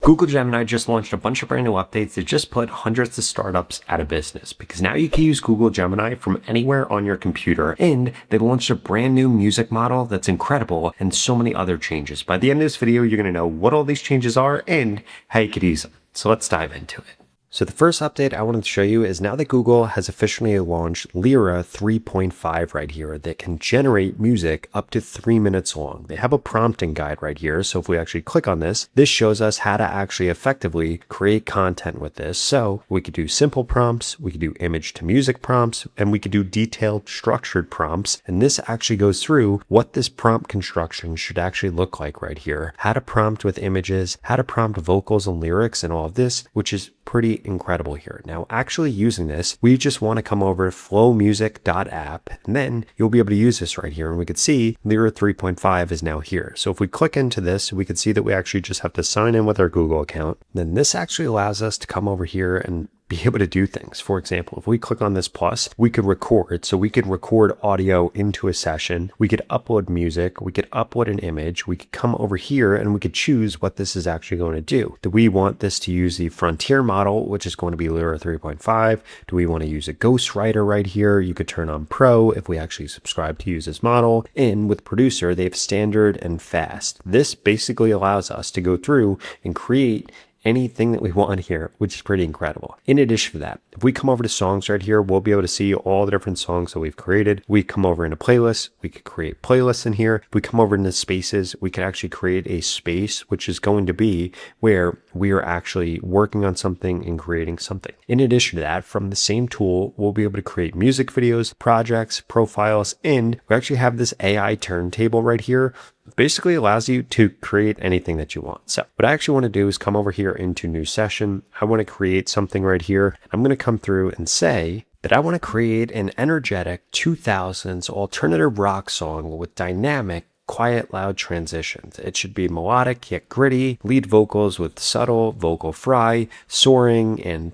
Google Gemini just launched a bunch of brand new updates that just put hundreds of startups out of business because now you can use Google Gemini from anywhere on your computer, and they launched a brand new music model that's incredible and so many other changes. By the end of this video, you're going to know what all these changes are and how you could use them. So let's dive into it. So the first update I wanted to show you is now that Google has officially launched Lyria 3.5 right here that can generate music up to 3 minutes long. They have a prompting guide right here. So if we actually click on this, this shows us how to actually effectively create content with this. So we could do simple prompts, we could do image to music prompts, and we could do detailed structured prompts. And this actually goes through what this prompt construction should actually look like right here. How to prompt with images, how to prompt vocals and lyrics and all of this, which is pretty incredible here. Now, actually using this, we just want to come over to flowmusic.app, and then you'll be able to use this right here. And we could see Lyria 3.5 is now here. So if we click into this, we could see that we actually just have to sign in with our Google account. Then this actually allows us to come over here and be able to do things. For example, if we click on this plus, we could record. So we could record audio into a session. We could upload music. We could upload an image. We could come over here and we could choose what this is actually going to do. Do we want this to use the frontier model, which is going to be Lyria 3.5? Do we want to use a ghostwriter right here? You could turn on pro if we actually subscribe to use this model. And with producer, they have standard and fast. This basically allows us to go through and create anything that we want here, which is pretty incredible. In addition to that, if we come over to songs right here, we'll be able to see all the different songs that we've created. We come over into playlists, we could create playlists in here. If we come over into spaces, we can actually create a space, which is going to be where we are actually working on something and creating something. In addition to that, from the same tool, we'll be able to create music videos, projects, profiles, and we actually have this AI turntable right here. Basically allows you to create anything that you want. So what I actually want to do is come over here into new session. I want to create something right here. I'm going to come through and say that I want to create an energetic 2000s alternative rock song with dynamic, quiet, loud transitions. It should be melodic yet gritty, lead vocals with subtle vocal fry, soaring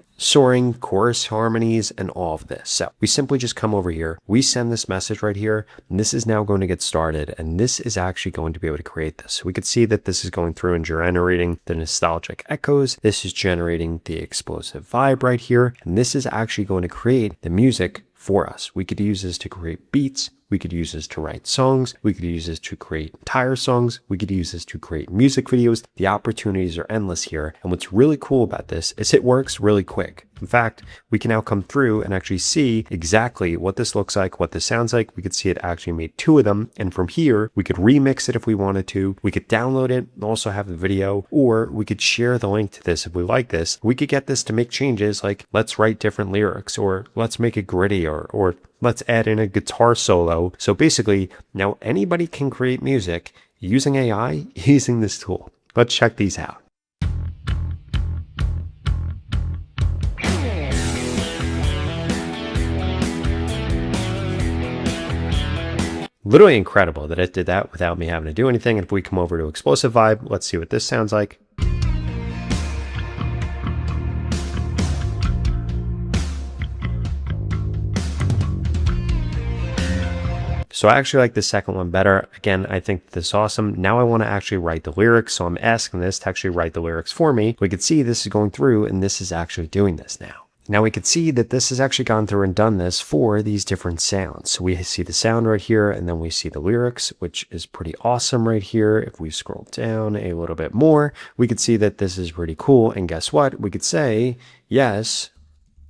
chorus harmonies, and all of this. So we simply just come over here, we send this message right here, and this is now going to get started, and this is actually going to be able to create this. We could see that this is going through and generating the nostalgic echoes. This is generating the explosive vibe right here, and this is actually going to create the music for us. We could use this to create beats. We could use this to write songs. We could use this to create entire songs. We could use this to create music videos. The opportunities are endless here. And what's really cool about this is it works really quick. In fact, we can now come through and actually see exactly what this looks like, what this sounds like. We could see it actually made 2 of them. And from here, we could remix it if we wanted to. We could download it and also have the video, or we could share the link to this if we like this. We could get this to make changes like let's write different lyrics, or let's make it gritty, or let's add in a guitar solo. So basically, now anybody can create music using AI, using this tool. Let's check these out. Literally incredible that it did that without me having to do anything. And if we come over to explosive vibe, let's see what this sounds like. So I actually like the second one better. Again, I think this is awesome. Now I want to actually write the lyrics. So I'm asking this to actually write the lyrics for me. We could see this is going through and this is actually doing this now. Now we could see that this has actually gone through and done this for these different sounds. So we see the sound right here, and then we see the lyrics, which is pretty awesome right here. If we scroll down a little bit more, we could see that this is pretty cool. And guess what? We could say, yes,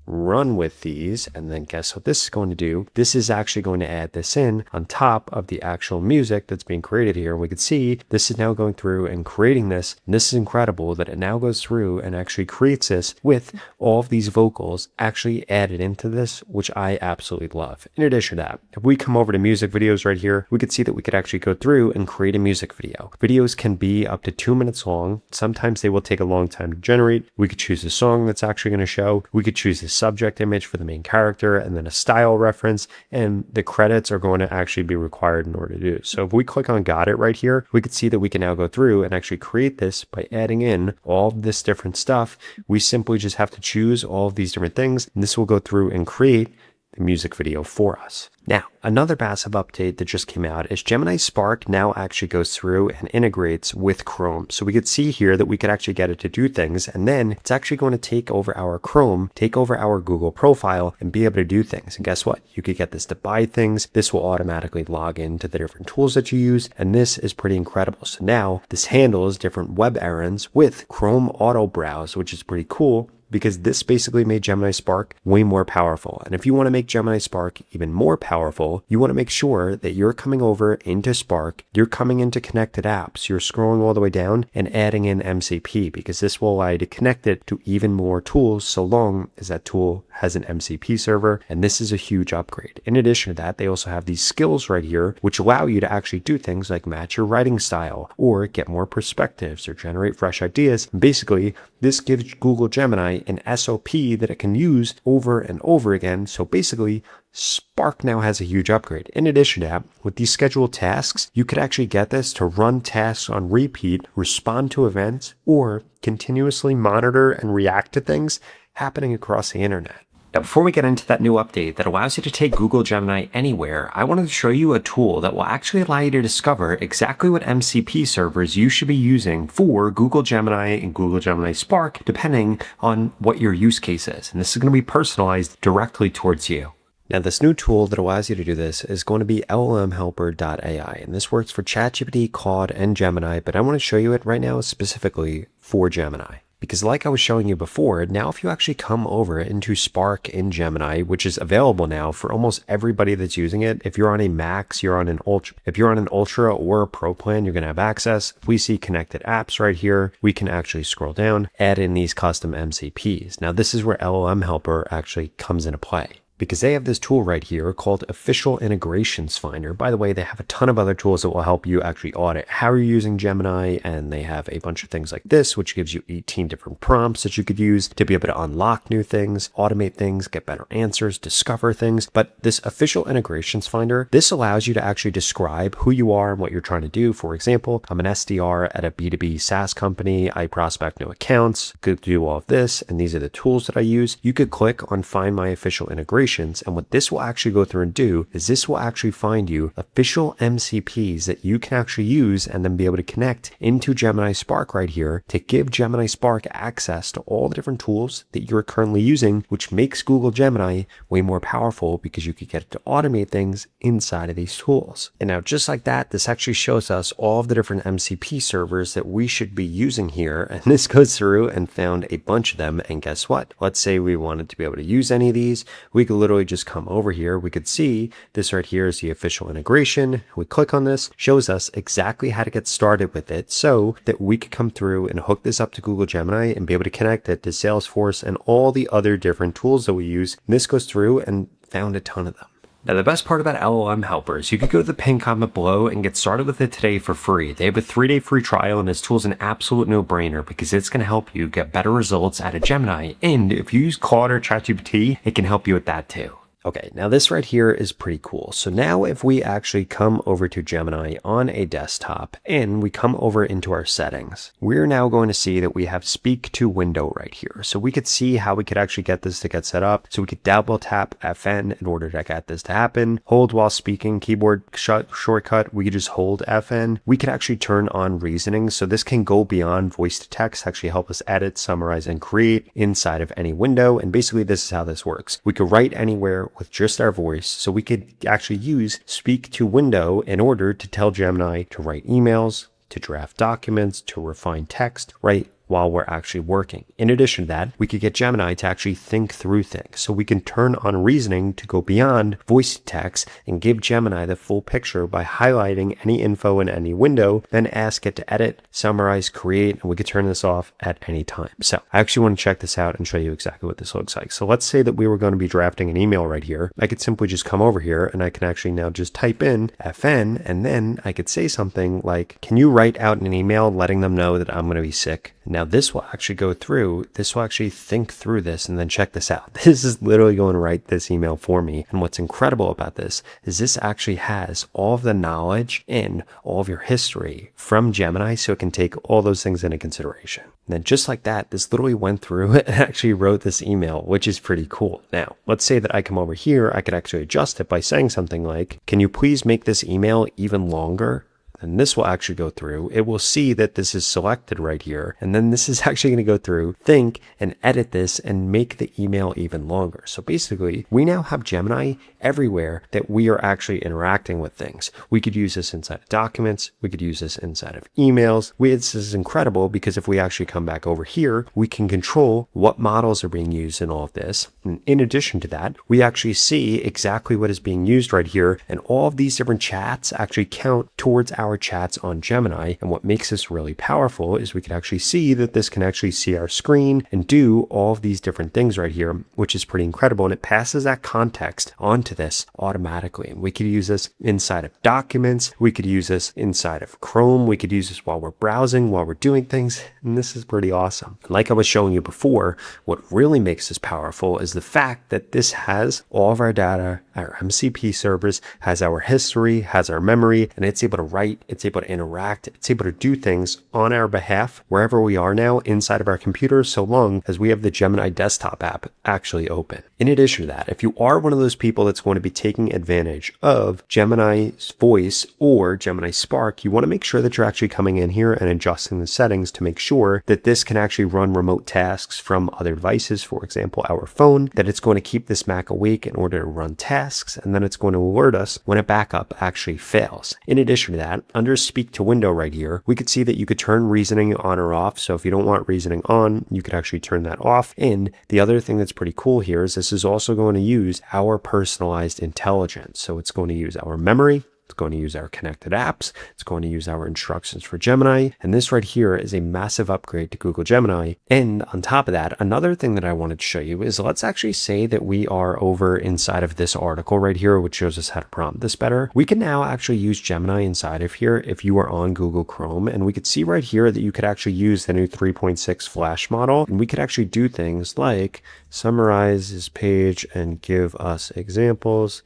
run with these, and then guess what this is going to do? This is actually going to add this in on top of the actual music that's being created here. We could see this is now going through and creating this, and this is incredible that it now goes through and actually creates this with all of these vocals actually added into this, which I absolutely love. In addition to that, if we come over to music videos right here, we could see that we could actually go through and create a music video. Videos can be up to 2 minutes long. Sometimes they will take a long time to generate. We could choose a song that's actually going to show. We could choose this subject image for the main character, and then a style reference, and the credits are going to actually be required in order to do. So if we click on got it right here, we could see that we can now go through and actually create this by adding in all of this different stuff. We simply just have to choose all of these different things, and this will go through and create the music video for us. Now, another massive update that just came out is Gemini Spark now actually goes through and integrates with Chrome. So we could see here that we could actually get it to do things, and then it's actually going to take over our Chrome, take over our Google profile, and be able to do things. And guess what? You could get this to buy things. This will automatically log into the different tools that you use, and this is pretty incredible. So now this handles different web errands with Chrome Auto Browse, which is pretty cool, because this basically made Gemini Spark way more powerful. And if you want to make Gemini Spark even more powerful, you want to make sure that you're coming over into Spark, you're coming into connected apps, you're scrolling all the way down and adding in MCP, because this will allow you to connect it to even more tools so long as that tool has an MCP server. And this is a huge upgrade. In addition to that, they also have these skills right here, which allow you to actually do things like match your writing style or get more perspectives or generate fresh ideas. And basically, this gives Google Gemini an SOP that it can use over and over again. So basically, Spark now has a huge upgrade. In addition to that, with these scheduled tasks, you could actually get this to run tasks on repeat, respond to events, or continuously monitor and react to things happening across the internet. Now, before we get into that new update that allows you to take Google Gemini anywhere, I wanted to show you a tool that will actually allow you to discover exactly what MCP servers you should be using for Google Gemini and Google Gemini Spark, depending on what your use case is. And this is going to be personalized directly towards you. Now, this new tool that allows you to do this is going to be LLMHelper.ai, and this works for ChatGPT, Claude, and Gemini, but I want to show you it right now specifically for Gemini. Because like I was showing you before, now if you actually come over into Spark in Gemini, which is available now for almost everybody that's using it, if you're on a Max, you're on an Ultra. If you're on an Ultra or a Pro plan, you're going to have access. We see connected apps right here. We can actually scroll down, add in these custom MCPs. Now this is where LLMHelper actually comes into play, because they have this tool right here called Official Integrations Finder. By the way, they have a ton of other tools that will help you actually audit how you're using Gemini, and they have a bunch of things like this, which gives you 18 different prompts that you could use to be able to unlock new things, automate things, get better answers, discover things. But this Official Integrations Finder, this allows you to actually describe who you are and what you're trying to do. For example, I'm an SDR at a B2B SaaS company. I prospect new accounts, could do all of this, and these are the tools that I use. You could click on Find My Official Integration. And what this will actually go through and do is this will actually find you official MCPs that you can actually use and then be able to connect into Gemini Spark right here to give Gemini Spark access to all the different tools that you're currently using, which makes Google Gemini way more powerful because you could get it to automate things inside of these tools. And now just like that, this actually shows us all of the different MCP servers that we should be using here. And this goes through and found a bunch of them. And guess what? Let's say we wanted to be able to use any of these. We could literally just come over here. We could see this right here is the official integration. We click on this, shows us exactly how to get started with it so that we could come through and hook this up to Google Gemini and be able to connect it to Salesforce and all the other different tools that we use. And this goes through and found a ton of them. Now, the best part about LLMHelper is you could go to the pinned comment below and get started with it today for free. They have a 3-day free trial, and this tool is an absolute no-brainer because it's going to help you get better results out of Gemini. And if you use Claude or ChatGPT, it can help you with that too. Okay, now this right here is pretty cool. So now if we actually come over to Gemini on a desktop and we come over into our settings, we're now going to see that we have speak to window right here. So we could see how we could actually get this to get set up. So we could double tap FN in order to get this to happen. Hold while speaking, keyboard shortcut, we could just hold FN. We could actually turn on reasoning. So this can go beyond voice to text, actually help us edit, summarize, and create inside of any window. And basically this is how this works. We could write anywhere with just our voice. So we could actually use speak to window in order to tell Gemini to write emails, to draft documents, to refine text, right? While we're actually working. In addition to that, we could get Gemini to actually think through things. So we can turn on reasoning to go beyond voice to text and give Gemini the full picture by highlighting any info in any window, then ask it to edit, summarize, create, and we could turn this off at any time. So I actually want to check this out and show you exactly what this looks like. So let's say that we were going to be drafting an email right here. I could simply just come over here and I can actually now just type in FN, and then I could say something like, can you write out an email letting them know that I'm going to be sick? Now this will actually go through, this will actually think through this, and then check this out. This is literally going to write this email for me. And what's incredible about this is this actually has all of the knowledge and all of your history from Gemini, so it can take all those things into consideration. And then just like that, this literally went through and actually wrote this email, which is pretty cool. Now, let's say that I come over here, I could actually adjust it by saying something like, can you please make this email even longer? And this will actually go through. It will see that this is selected right here. And then this is actually going to go through, think, and edit this and make the email even longer. So basically, we now have Gemini everywhere that we are actually interacting with things. We could use this inside of documents. We could use this inside of emails. This is incredible because if we actually come back over here, we can control what models are being used in all of this. And in addition to that, we actually see exactly what is being used right here. And all of these different chats actually count towards our chats on Gemini. And what makes this really powerful is we can actually see that this can actually see our screen and do all of these different things right here, which is pretty incredible. And it passes that context onto this automatically. And we could use this inside of documents. We could use this inside of Chrome. We could use this while we're browsing, while we're doing things. And this is pretty awesome. Like I was showing you before, what really makes this powerful is the fact that this has all of our data, our MCP servers, has our history, has our memory, and it's able to write, it's able to interact, it's able to do things on our behalf wherever we are now inside of our computer, so long as we have the Gemini desktop app actually open. In addition to that, if you are one of those people that's going to be taking advantage of Gemini's voice or Gemini Spark, you want to make sure that you're actually coming in here and adjusting the settings to make sure that this can actually run remote tasks from other devices, for example, our phone, that it's going to keep this Mac awake in order to run tasks, and then it's going to alert us when a backup actually fails. In addition to that, under Speak to Window right here, we could see that you could turn reasoning on or off. So if you don't want reasoning on, you could actually turn that off. And the other thing that's pretty cool here is this is also going to use our personalized intelligence. So it's going to use our memory. It's going to use our connected apps. It's going to use our instructions for Gemini. And this right here is a massive upgrade to Google Gemini. And on top of that, another thing that I wanted to show you is let's actually say that we are over inside of this article right here, which shows us how to prompt this better. We can now actually use Gemini inside of here if you are on Google Chrome. And we could see right here that you could actually use the new 3.6 Flash model. And we could actually do things like summarize this page and give us examples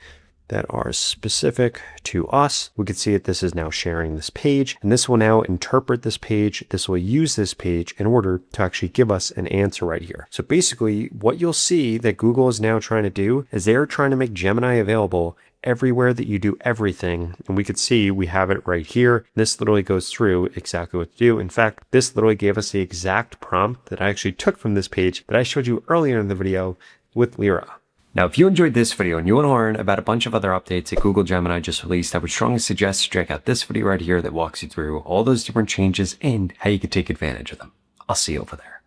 that are specific to us. We can see that this is now sharing this page, and this will now interpret this page. This will use this page in order to actually give us an answer right here. So basically what you'll see that Google is now trying to do is they're trying to make Gemini available everywhere that you do everything. And we could see we have it right here. This literally goes through exactly what to do. In fact, this literally gave us the exact prompt that I actually took from this page that I showed you earlier in the video with Lyria. Now, if you enjoyed this video and you want to learn about a bunch of other updates that Google Gemini just released, I would strongly suggest you check out this video right here that walks you through all those different changes and how you can take advantage of them. I'll see you over there.